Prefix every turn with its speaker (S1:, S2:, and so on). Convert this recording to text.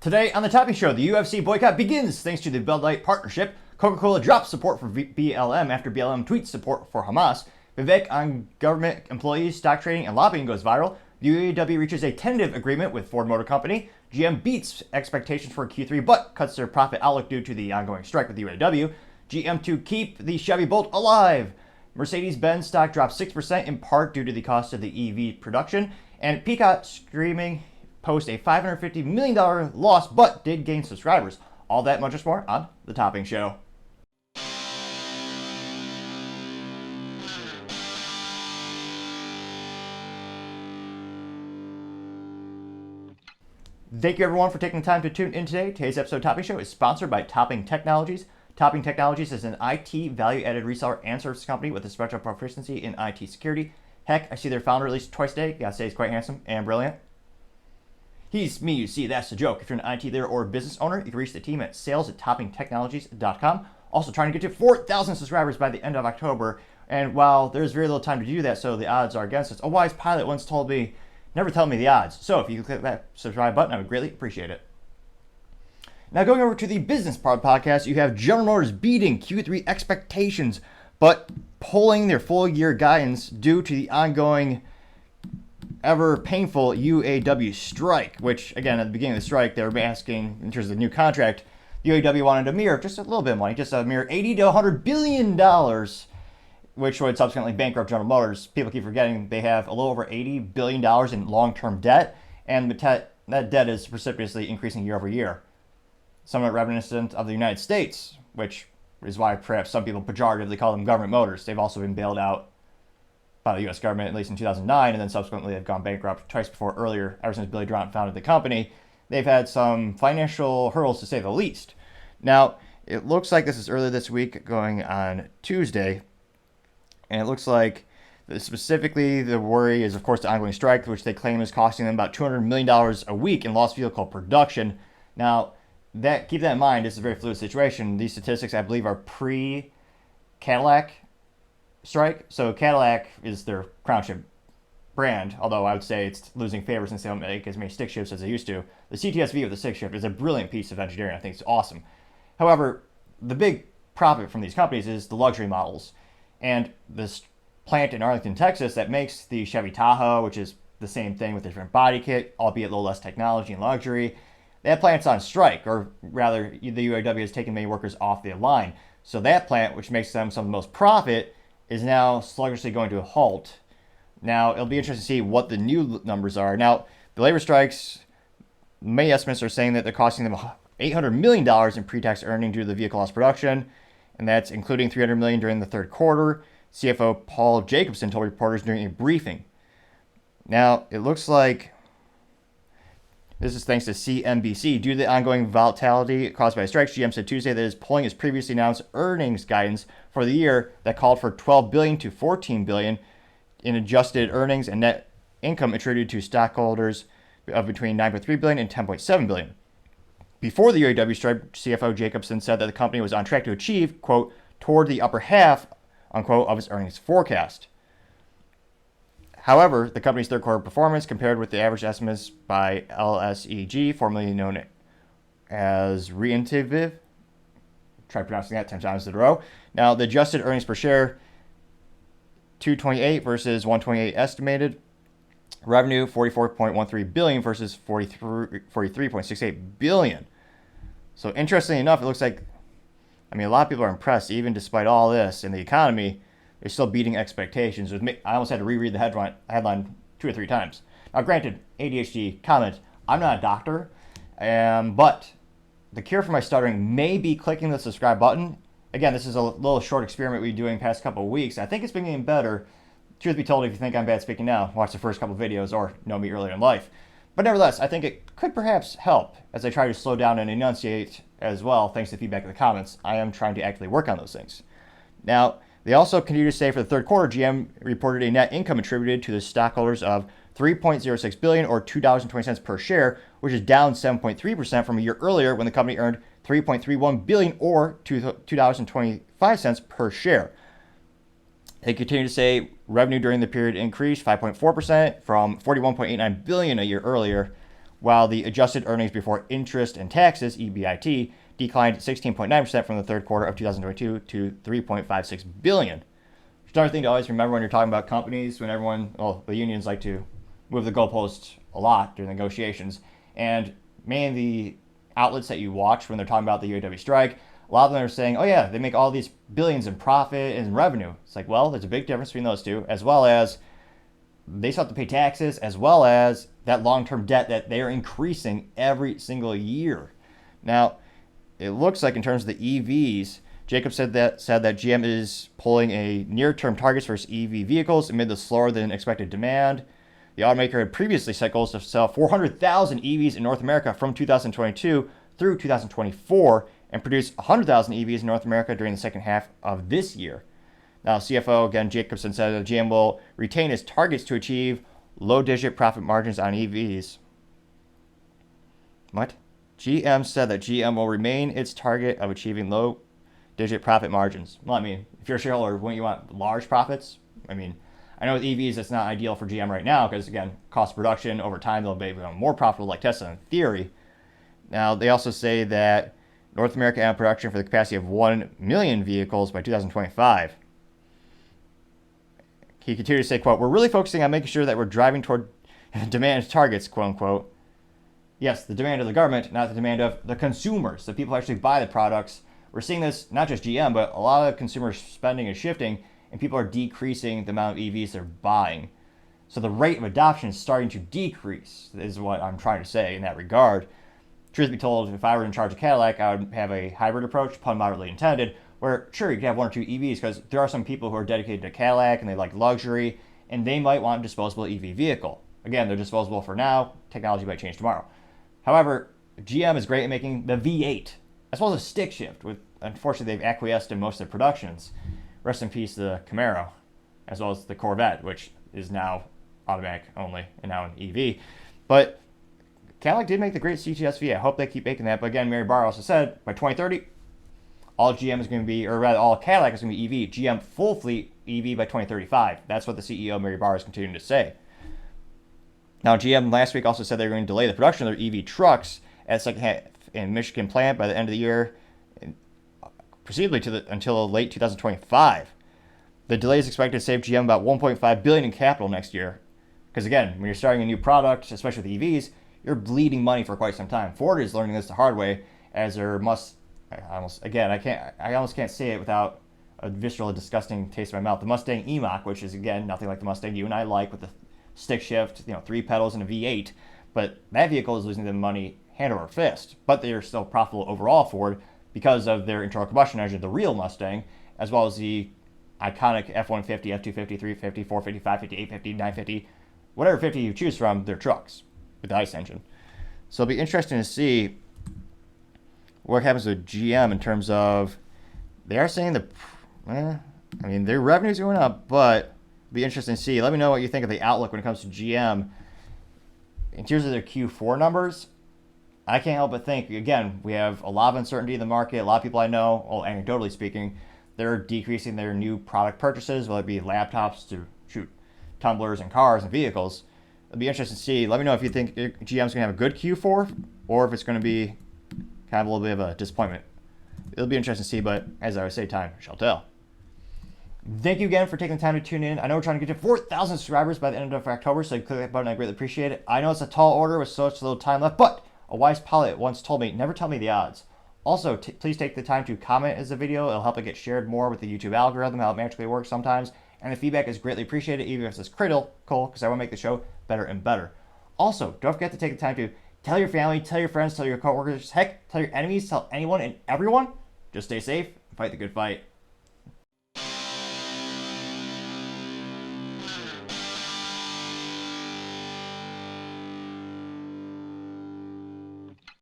S1: Today on the Topping Show, the UFC boycott begins thanks to the Bud Light partnership. Coca-Cola drops support for BLM after BLM tweets support for Hamas. Vivek on government employees, stock trading, and lobbying goes viral. The UAW reaches a tentative agreement with Ford Motor Company. GM beats expectations for Q3 but cuts their profit outlook due to the ongoing strike with the UAW. GM to keep the Chevy Bolt alive. Mercedes-Benz stock drops 6% in part due to the cost of the EV production. And Peacock streaming post a $550 million loss, but did gain subscribers. All that much more on The Topping Show. Thank you everyone for taking the time to tune in today. Today's episode of Topping Show is sponsored by Topping Technologies. Topping Technologies is an IT value-added reseller and service company with a special proficiency in IT security. Heck, I see their founder at least twice a day. Gotta say he's quite handsome and brilliant. He's me, you see, that's the joke. If you're an IT leader or business owner, you can reach the team at sales@toppingtechnologies.com. Also trying to get to 4,000 subscribers by the end of October. And while there's very little time to do that, so the odds are against us, a wise pilot once told me, never tell me the odds. So if you click that subscribe button, I would greatly appreciate it. Now going over to the business part of the podcast, you have General Motors beating Q3 expectations, but pulling their full year guidance due to the ongoing ever painful UAW strike, which again, at the beginning of the strike, they were asking in terms of the new contract, the UAW wanted a mere, just a little bit of money, just a mere $80 to $100 billion, which would subsequently bankrupt General Motors. People keep forgetting they have a little over $80 billion in long-term debt, and that debt is precipitously increasing year over year. Somewhat reminiscent of the United States, which is why perhaps some people pejoratively call them government motors. They've also been bailed out by the U.S. government, at least in 2009, and then subsequently have gone bankrupt twice before earlier. Ever since Billy Grant founded the company, they've had some financial hurdles, to say the least. Now, it looks like this is earlier this week, going on Tuesday, and it looks like specifically the worry is, of course, the ongoing strike, which they claim is costing them about $200 million a week in lost vehicle production. Now, keep that in mind, it's a very fluid situation. These statistics, I believe, are pre-Cadillac strike. So Cadillac is their crown ship brand, although I would say it's losing favor since they don't make as many stick shifts as they used to. The CTSV with the stick shift is a brilliant piece of engineering. I think it's awesome. However, the big profit from these companies is the luxury models. And this plant in Arlington, Texas, that makes the Chevy Tahoe, which is the same thing with a different body kit, albeit a little less technology and luxury, that plant's on strike, or rather, the UAW has taken many workers off the line. So that plant, which makes them some of the most profit, is now sluggishly going to a halt. Now, it'll be interesting to see what the new numbers are. Now, the labor strikes, many estimates are saying that they're costing them $800 million in pre-tax earnings due to the vehicle loss production, and that's including $300 million during the third quarter. CFO Paul Jacobson told reporters during a briefing. Now, it looks like this is thanks to CNBC. Due to the ongoing volatility caused by strikes, GM said Tuesday that it is pulling its previously announced earnings guidance for the year that called for $12 billion to $14 billion in adjusted earnings and net income attributed to stockholders of between $9.3 billion and $10.7 billion. Before the UAW strike, CFO Jacobson said that the company was on track to achieve, quote, toward the upper half, unquote, of its earnings forecast. However, the company's third quarter performance compared with the average estimates by LSEG, formerly known as Reintiviv, try pronouncing that 10 times in a row. Now, the adjusted earnings per share, $2.28 versus $1.28 estimated. Revenue, $44.13 billion versus $43.68 billion. So interestingly enough, it looks like, a lot of people are impressed, even despite all this in the economy. They're still beating expectations. I almost had to reread the headline 2 or 3 times. Now, granted, ADHD comment, I'm not a doctor, but the cure for my stuttering may be clicking the subscribe button. Again, this is a little short experiment we've been doing the past couple of weeks. I think it's been getting better. Truth be told, if you think I'm bad speaking now, watch the first couple of videos or know me earlier in life. But nevertheless, I think it could perhaps help as I try to slow down and enunciate as well, thanks to feedback in the comments. I am trying to actively work on those things. Now, they also continue to say for the third quarter, GM reported a net income attributed to the stockholders of $3.06 billion or $2.20 per share, which is down 7.3% from a year earlier when the company earned $3.31 billion or $2.25 per share. They continue to say revenue during the period increased 5.4% from $41.89 billion a year earlier, while the adjusted earnings before interest and taxes, EBIT, declined 16.9% from the third quarter of 2022 to $3.56 billion. It's another thing to always remember when you're talking about companies, when the unions like to move the goalposts a lot during negotiations. And mainly the outlets that you watch when they're talking about the UAW strike, a lot of them are saying, oh yeah, they make all these billions in profit and revenue. It's like, well, there's a big difference between those two, as well as they still have to pay taxes, as well as that long-term debt that they're increasing every single year. Now, it looks like in terms of the EVs, Jacob said that GM is pulling a near-term targets for its EV vehicles amid the slower than expected demand. The automaker had previously set goals to sell 400,000 EVs in North America from 2022 through 2024 and produce 100,000 EVs in North America during the second half of this year. Now, CFO, again, Jacobson said that GM will retain its targets to achieve low-digit profit margins on EVs. What? GM said that GM will remain its target of achieving low-digit profit margins. Well, I mean, if you're a shareholder, wouldn't you want large profits? I mean, I know with EVs, it's not ideal for GM right now because, again, cost of production, over time, they'll become more profitable like Tesla in theory. Now, they also say that North America had production for the capacity of 1 million vehicles by 2025. He continued to say, quote, we're really focusing on making sure that we're driving toward demand targets, quote unquote. Yes, the demand of the government, not the demand of the consumers, the people who actually buy the products. We're seeing this, not just GM, but a lot of consumer spending is shifting, and people are decreasing the amount of EVs they're buying. So the rate of adoption is starting to decrease, is what I'm trying to say in that regard. Truth be told, if I were in charge of Cadillac, I would have a hybrid approach, pun moderately intended, where sure, you could have one or two EVs because there are some people who are dedicated to Cadillac and they like luxury, and they might want a disposable EV vehicle. Again, they're disposable for now. Technology might change tomorrow. However, GM is great at making the V8, as well as a stick shift, with unfortunately they've acquiesced in most of their productions. Rest in peace the Camaro, as well as the Corvette, which is now automatic only and now an EV. But Cadillac did make the great CTS-V. I hope they keep making that. But again, Mary Barra also said by 2030, all GM is going to be, or rather all Cadillac is going to be EV. GM full fleet EV by 2035. That's what the CEO, Mary Barra, is continuing to say. Now, GM last week also said they're going to delay the production of their EV trucks at second half in Michigan plant by the end of the year, proceedably until late 2025. The delay is expected to save GM about $1.5 billion in capital next year. Because again, when you're starting a new product, especially with EVs, you're bleeding money for quite some time. Ford is learning this the hard way, as there I almost can't say it without a visceral, disgusting taste in my mouth. The Mustang E-Mach, which is again nothing like the Mustang you and I like, with the stick shift, 3 pedals and a V8, but that vehicle is losing them money hand over fist. But they are still profitable overall, Ford, because of their internal combustion engine, the real Mustang, as well as the iconic F-150, F-250, 350, 450, 550, 850, 950, whatever 50 you choose from, they're trucks with the ICE engine. So it'll be interesting to see what happens with GM in terms of, they are saying their revenue's going up, but it'll be interesting to see. Let me know what you think of the outlook when it comes to GM. In terms of their Q4 numbers, I can't help but think, again, we have a lot of uncertainty in the market. A lot of people I know, well, anecdotally speaking, they're decreasing their new product purchases, whether it be laptops to shoot tumblers and cars and vehicles. It'll be interesting to see. Let me know if you think GM's going to have a good Q4 or if it's going to be kind of a little bit of a disappointment. It'll be interesting to see, but as I always say, time shall tell. Thank you again for taking the time to tune in. I know we're trying to get to 4,000 subscribers by the end of October, so click that button. I greatly appreciate it. I know it's a tall order with such little time left, but a wise pilot once told me, never tell me the odds. Also, please take the time to comment as a video. It'll help it get shared more with the YouTube algorithm, how it magically works sometimes. And the feedback is greatly appreciated, even if it's critical, because I want to make the show better and better. Also, don't forget to take the time to tell your family, tell your friends, tell your coworkers, heck, tell your enemies, tell anyone and everyone. Just stay safe and fight the good fight.